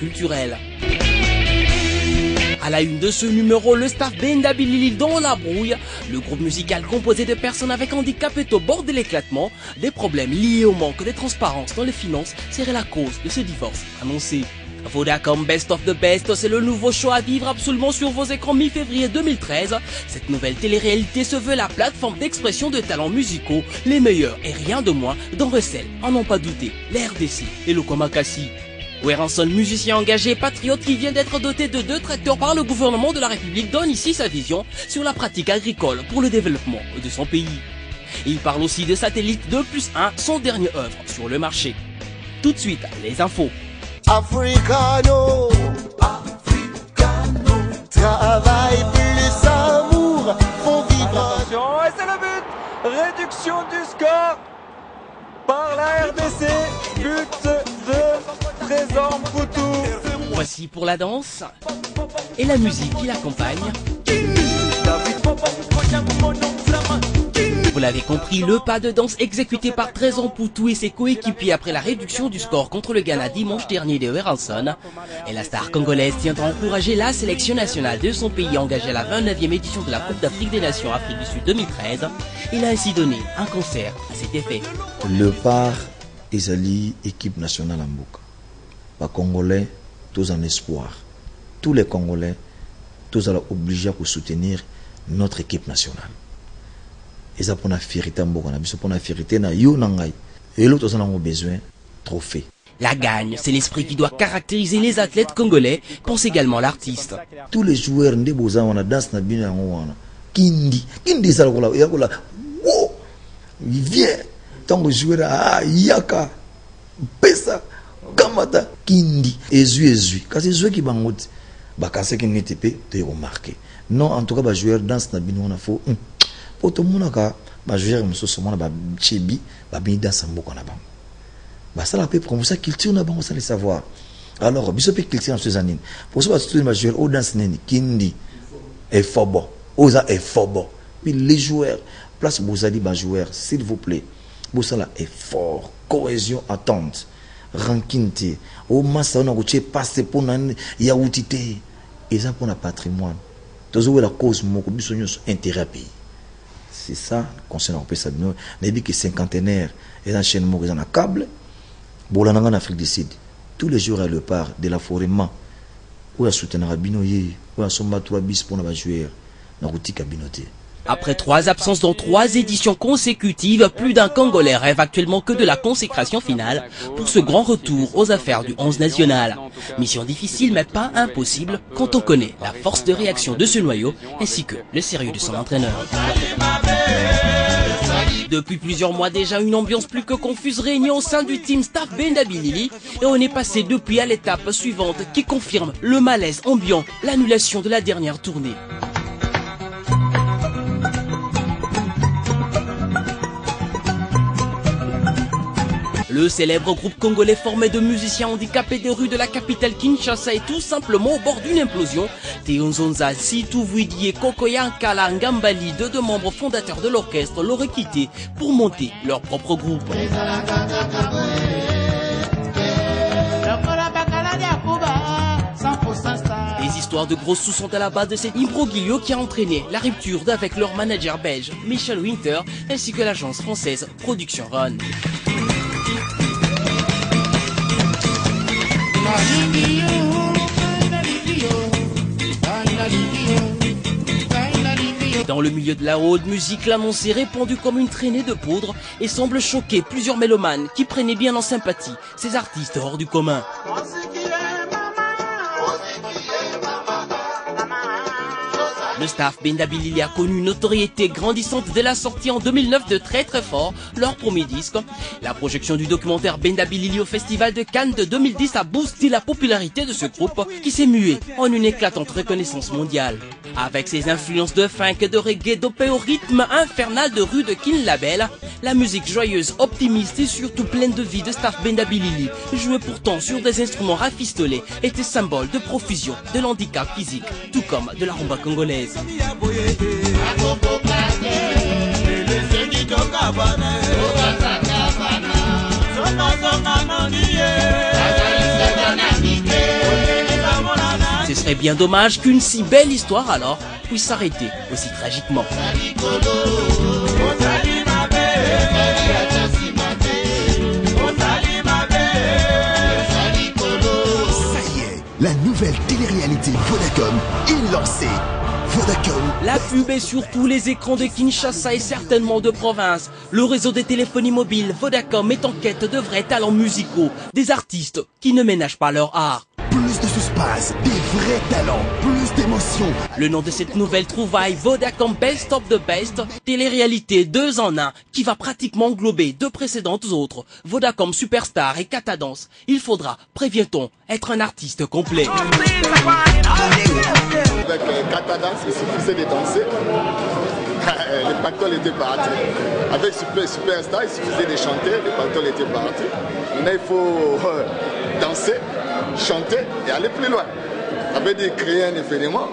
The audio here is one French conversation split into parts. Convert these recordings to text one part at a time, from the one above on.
culturel. À la une de ce numéro, le staff Benda Bilili dans la brouille. Le groupe musical composé de personnes avec handicap est au bord de l'éclatement. Des problèmes liés au manque de transparence dans les finances seraient la cause de ce divorce annoncé. Vodacom Best of the Best, c'est le nouveau show à vivre absolument sur vos écrans mi-février 2013. Cette nouvelle télé-réalité se veut la plateforme d'expression de talents musicaux, les meilleurs et rien de moins d'en recèlent, en n'en pas douter, les RDC et le Kwamakasi. Werenson, musicien engagé et patriote qui vient d'être doté de 2 tracteurs par le gouvernement de la République, donne ici sa vision sur la pratique agricole pour le développement de son pays. Il parle aussi de Satellite 2+1, son dernier œuvre sur le marché. Tout de suite, les infos. Africano, Africano, travail plus amour, font vivre. Attention, et c'est le but. Réduction du score par la RDC, but de Trésor Mpoutou. Voici pour la danse et la musique qui l'accompagne. Vous l'avez compris, le pas de danse exécuté par Trésor Mpoutou et ses coéquipiers après la réduction du score contre le Ghana dimanche dernier de Werenson. Et la star congolaise tient à encourager la sélection nationale de son pays engagée à la 29e édition de la Coupe d'Afrique des Nations Afrique du Sud 2013. Il a ainsi donné un concert à cet effet. Le part Ezali, équipe nationale en Mboka. Les Congolais, tous en espoir. Tous les Congolais, tous sont obligés pour soutenir notre équipe nationale. Et ça pour la fierté en Mboka, pour la fierté na yo nangai. Et l'autre on a besoin trophée. La gagne, c'est l'esprit qui doit caractériser les athlètes congolais, pense également l'artiste. Tous les joueurs de Boza on a danse na bino wana. Kindi ça la wow! Il vient tant que joueur yaka pesa kamata kindi ezu quand c'est joueur qui bangote ba kase qui n'était te remarquer. Non en tout cas ba joueur danse na bino na fo pour tout le monde ba joueur musoso mona ba chebi ba bi danse mboko na bango. Bah ça la paix pour ça culture na bango ça le savoir. Alors biso pe culture en ces années. Pour ça tout les joueurs au danse neni kindi et fobo. Oza est fobo. Puis les joueurs place Bozali ba joueur s'il vous plaît. Bosala est fort, cohésion attente. Rankinte au massa on a goché passer pour nan yaoutité et ça pour la patrimoine. Toujours la cause moko biso nyos intérêt pays. C'est ça concernant le pays sabino, n'a dit que cinquantenaire et l'enchaînement ils en a câble. Bolananga en Afrique du Sud. Tous les jours à le part de la forêt man. Où a soutenir Rabino yé, où a somba 3 bis pour na joueur na routi kabinoté. Après 3 absences dans 3 éditions consécutives, plus d'un Congolais rêve actuellement que de la consécration finale pour ce grand retour aux affaires du 11 national. Mission difficile mais pas impossible quand on connaît la force de réaction de ce noyau ainsi que le sérieux de son entraîneur. Depuis plusieurs mois déjà, une ambiance plus que confuse régnait au sein du team staff Benda Bilili et on est passé depuis à l'étape suivante qui confirme le malaise ambiant, l'annulation de la dernière tournée. Le célèbre groupe congolais formé de musiciens handicapés des rues de la capitale Kinshasa est tout simplement au bord d'une implosion. Théonzonza, Sitou Vuidi et Kokoya Nkala Ngambali, 2 membres fondateurs de l'orchestre, l'auraient quitté pour monter leur propre groupe. Les histoires de gros sous sont à la base de cet imbroglio qui a entraîné la rupture d'avec leur manager belge, Michel Winter, ainsi que l'agence française Production Run. Dans le milieu de la haute musique, l'annonce est répandue comme une traînée de poudre et semble choquer plusieurs mélomanes qui prenaient bien en sympathie ces artistes hors du commun. Le staff Benda Bilili a connu une notoriété grandissante dès la sortie en 2009 de Très Très Fort, leur premier disque. La projection du documentaire Benda Bilili au Festival de Cannes de 2010 a boosté la popularité de ce groupe qui s'est mué en une éclatante reconnaissance mondiale. Avec ses influences de funk, de reggae, dopé au rythme infernal de rue de Kin Label, la musique joyeuse, optimiste et surtout pleine de vie de staff Benda Bilili, jouée pourtant sur des instruments rafistolés, était symbole de profusion de l'handicap physique, tout comme de la rumba congolaise. serait bien dommage qu'une si belle histoire alors puisse s'arrêter aussi tragiquement. La nouvelle télé-réalité Vodacom est lancée. Vodacom. La pub est sur tous les écrans de Kinshasa et certainement de province. Le réseau des téléphonies mobiles Vodacom est en quête de vrais talents musicaux, des artistes qui ne ménagent pas leur art. Plus de suspense, des vrais talents, plus d'émotions. Le nom de cette nouvelle trouvaille, Vodacom Best of the Best, télé-réalité 2 en 1, qui va pratiquement englober 2 précédentes autres, Vodacom Superstar et Catadance. Il faudra, prévient-on, être un artiste complet. Avec Catadance, il suffisait de danser. Le pactole était parti. Avec Superstar, il suffisait de chanter, le pactole était parti. Maintenant, il faut danser, chanter et aller plus loin. Ça veut dire créer un événement,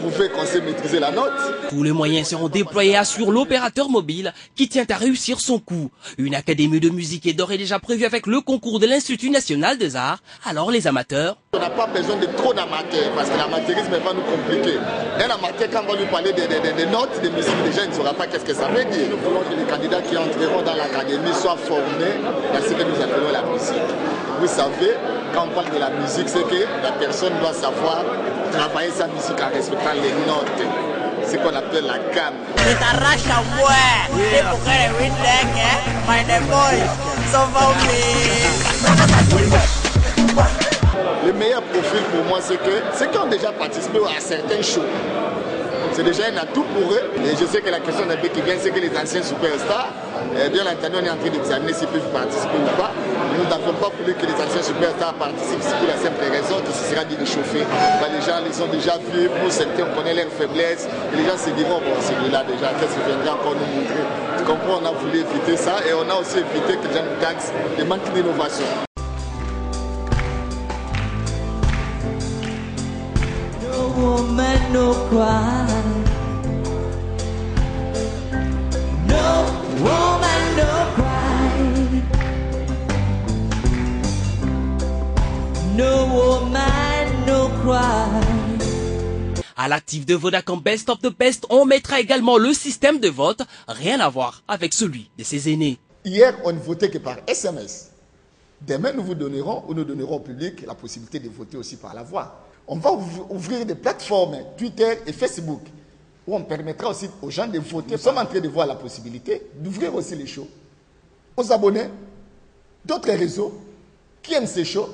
prouver qu'on sait maîtriser la note. Tous les moyens seront déployés, assure l'opérateur mobile qui tient à réussir son coup. Une académie de musique est d'ores et déjà prévue avec le concours de l'Institut national des arts. Alors les amateurs... On n'a pas besoin de trop d'amateurs parce que l'amateurisme va nous compliquer. Un amateur, quand on va lui parler des notes de musique, déjà il ne saura pas qu'est-ce que ça veut dire. Nous voulons que les candidats qui entreront dans l'académie soient formés dans ce que nous appelons la musique. Vous savez, quand on parle de la musique, c'est que la personne doit savoir travailler sa musique en respectant les notes. C'est ce qu'on appelle la gamme. Le meilleur profil pour moi, c'est que ceux qui ont déjà participé à certains shows, c'est déjà un atout pour eux. Et je sais que la question d'un peu qui vient, c'est que les anciens superstars, bien entendu, on est en train d'examiner s'ils peuvent participer ou pas. Nous n'avons pas voulu que les anciens superstars participent, c'est pour la simple raison que ce sera dit de chauffer. Les gens les ont déjà vus, pour certains, on connaît leurs faiblesses. Et les gens se diront, bon, celui-là déjà, qu'est-ce qu'il viendra encore nous montrer? Tu comprends, on a voulu éviter ça et on a aussi évité que les gens nous taxent le manque d'innovation. Woman, no cry. No woman, no cry. No woman, no cry. À l'actif de Vodacom Best of the Best, on mettra également le système de vote, rien à voir avec celui de ses aînés. Hier, on ne votait que par SMS. Demain, nous vous donnerons ou nous donnerons au public la possibilité de voter aussi par la voix. On va ouvrir des plateformes, Twitter et Facebook, où on permettra aussi aux gens de voter. Nous sommes en train de voir la possibilité d'ouvrir aussi les shows aux abonnés d'autres réseaux qui aiment ces shows.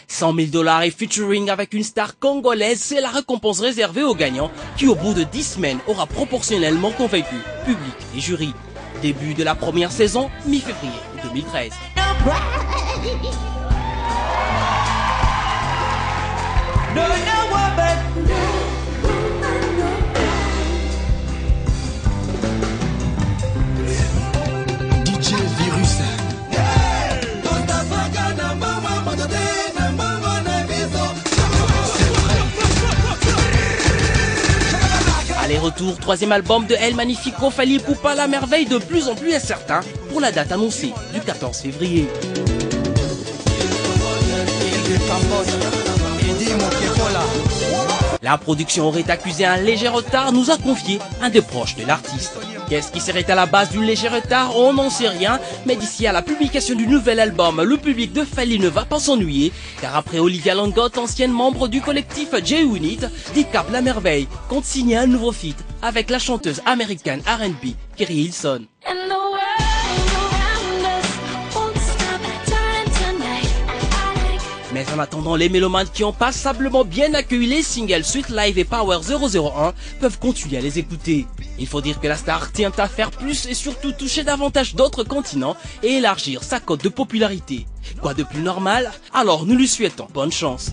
100 000 $ et featuring avec une star congolaise, c'est la récompense réservée aux gagnants qui, au bout de 10 semaines, aura proportionnellement convaincu public et jury. Début de la première saison, mi-février 2013. No, no woman. DJ Virus. Aller-retour, troisième album de El Magnifico Fally Ipupa, la merveille de plus en plus incertain pour la date annoncée du 14 février. La production aurait accusé un léger retard, nous a confié un des proches de l'artiste. Qu'est-ce qui serait à la base du léger retard? On n'en sait rien, mais d'ici à la publication du nouvel album, le public de Fally ne va pas s'ennuyer, car après Olivia Langotte, ancienne membre du collectif J-Unit, Dicap La Merveille compte signer un nouveau feat avec la chanteuse américaine R&B Kerry Hilson. Mais en attendant, les mélomanes qui ont passablement bien accueilli les singles Sweet Life et Power 001 peuvent continuer à les écouter. Il faut dire que la star tient à faire plus et surtout toucher davantage d'autres continents et élargir sa cote de popularité. Quoi de plus normal? Alors nous lui souhaitons bonne chance.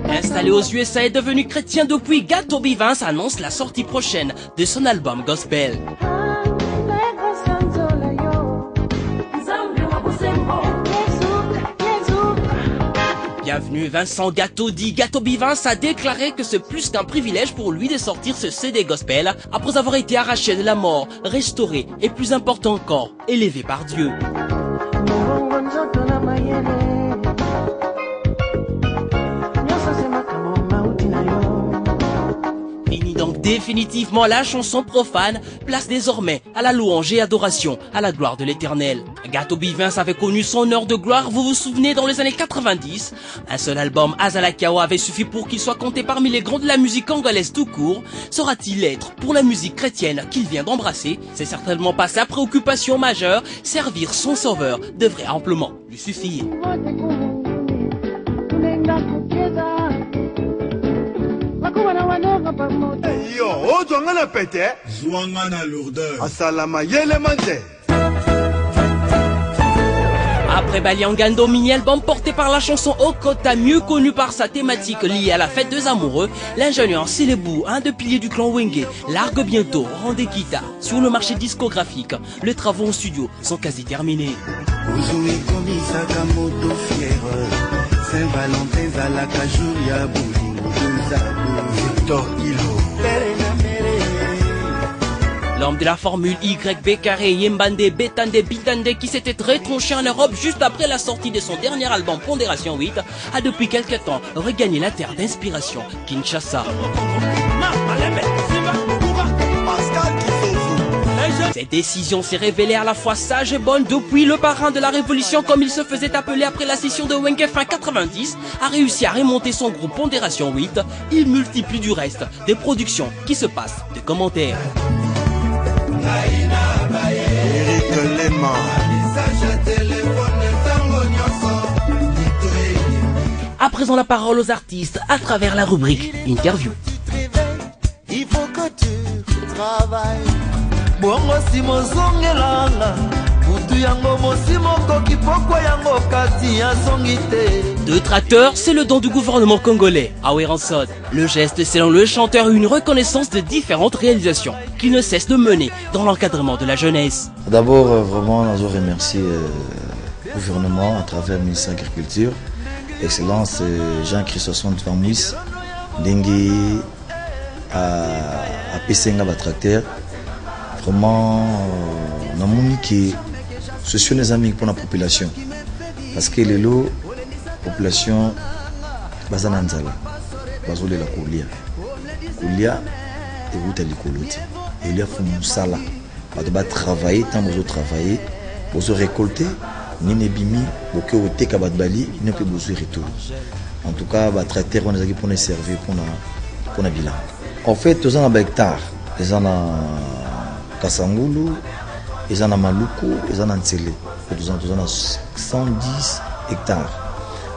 Installé aux USA et devenu chrétien depuis, Gato B-Vince annonce la sortie prochaine de son album Gospel. Bienvenue, Vincent Gato dit Gato B-Vince a déclaré que c'est plus qu'un privilège pour lui de sortir ce CD Gospel après avoir été arraché de la mort, restauré et plus important encore, élevé par Dieu. Donc définitivement la chanson profane, place désormais à la louange et adoration à la gloire de l'Éternel. Gato B-Vince avait connu son heure de gloire, vous vous souvenez, dans les années 90. Un seul album, Azalakao, avait suffi pour qu'il soit compté parmi les grands de la musique congolaise tout court. Saura-t-il l'être pour la musique chrétienne qu'il vient d'embrasser? C'est certainement pas sa préoccupation majeure, servir son sauveur devrait amplement lui suffire. Yo, ozwanga pete, zwanga na lourdeur. Asalama yele mande. Après Baliangando, mini-album porté par la chanson Okota, mieux connu par sa thématique liée à la fête des amoureux, l'ingénieur Silebou, un des piliers du clan Wenge, largue bientôt Rendez Kita sur le marché discographique. Les travaux en studio sont quasi terminés. Saint-Valentin à la Cajulia Victor Hilo. L'homme de la formule YB carré Yembande Betande Bitande qui s'était retranché en Europe juste après la sortie de son dernier album Pondération 8 a depuis quelques temps regagné la terre d'inspiration Kinshasa. Cette décision s'est révélée à la fois sage et bonne depuis le parrain de la révolution, comme il se faisait appeler après la scission de Wenge fin 90, a réussi à remonter son groupe Pondération 8. Il multiplie du reste des productions qui se passent de commentaires. À présent la parole aux artistes à travers la rubrique Interview. Il faut que tu travailles. Deux tracteurs, c'est le don du gouvernement congolais. Aweranson. Le geste, selon le chanteur, une reconnaissance de différentes réalisations qu'il ne cesse de mener dans l'encadrement de la jeunesse. D'abord, vraiment, je remercie le gouvernement à travers le ministère de l'Agriculture, Excellence Jean-Christophe Famouis, Dengue à Pessenga tracteur. Vraiment, on a que ce sont les amis pour la population. Parce que les lots, la population, c'est la Kolia. Kolia, et vous avez coloti. Et il y a Foussala. On va travailler, tant que vous travaillez, vous récolter, ni ne bimi, vous avez été kabadbali, ni ne peut vous retour. En tout cas, le tracteur, on a pour nous servir pour la bilan. En fait, tous en hectares, les en Kasangulu, ils en ont Maluku, ils en ont Ntsele. Ils en ont 110 hectares.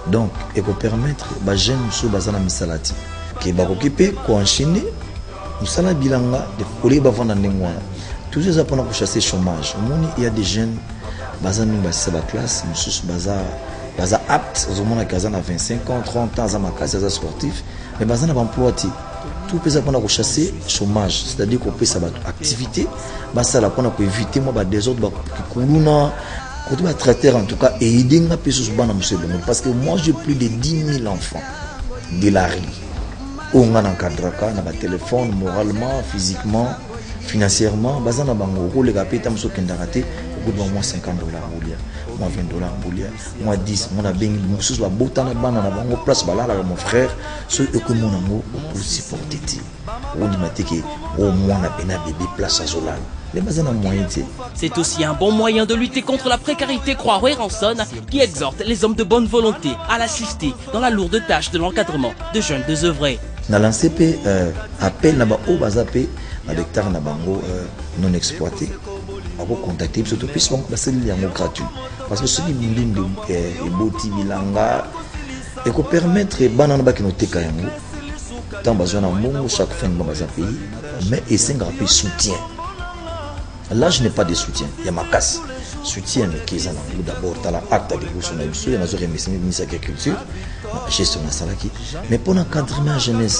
Donc, il faut permettre aux jeunes de Misalati qui va occuper, qui enchaîner, Musala Bilanga, de coller avant d'Andengwa. Tous les apprendre à chasser le chômage. Il y a des jeunes, qui sont en classe, qui sont aptes, qui ont 25 ans, 30 ans, qui sont sportifs, mais qui sont en emploi. Tout peut s'apprendre à chasser le chômage, c'est-à-dire qu'on peut savoir activité, ça la pour éviter moi des autres qui coulent côté traiteur en tout cas et aider à personne parce que moi j'ai plus de 10 000 enfants de la rue. On a un cadre na téléphone moralement, physiquement, financièrement, bazana bango ko le kapita mso kendaraté au bout de moi $50 boulia, moi $20 boulia, moi 10, moi na bengi mususu ba botana bana na bango place balala mon frère, ce que mon amour pour supporter ti. On dit mateke au moins na bena bébé place à Zolan. C'est aussi un bon moyen de lutter contre la précarité, croit Ranson, qui exhorte les hommes de bonne volonté à l'assister dans la lourde tâche de l'encadrement de jeunes désœuvrés. Dans l'ANCP, appel au bazapé, avec hectares non exploités, on va contacter, surtout plus c'est gratuit. Parce que ce qui est beau, et qu'on permettre de banana qui nous tékayango, tant besoin de chaque fin de pays, mais et c'est un soutien. Là, je n'ai pas de soutien, il y a ma casse. soutien qui est d'abord dans l'acte de bouche on a eu sur la ministre de l'agriculture gestion de salaki mais pour l'encadrement jeunesse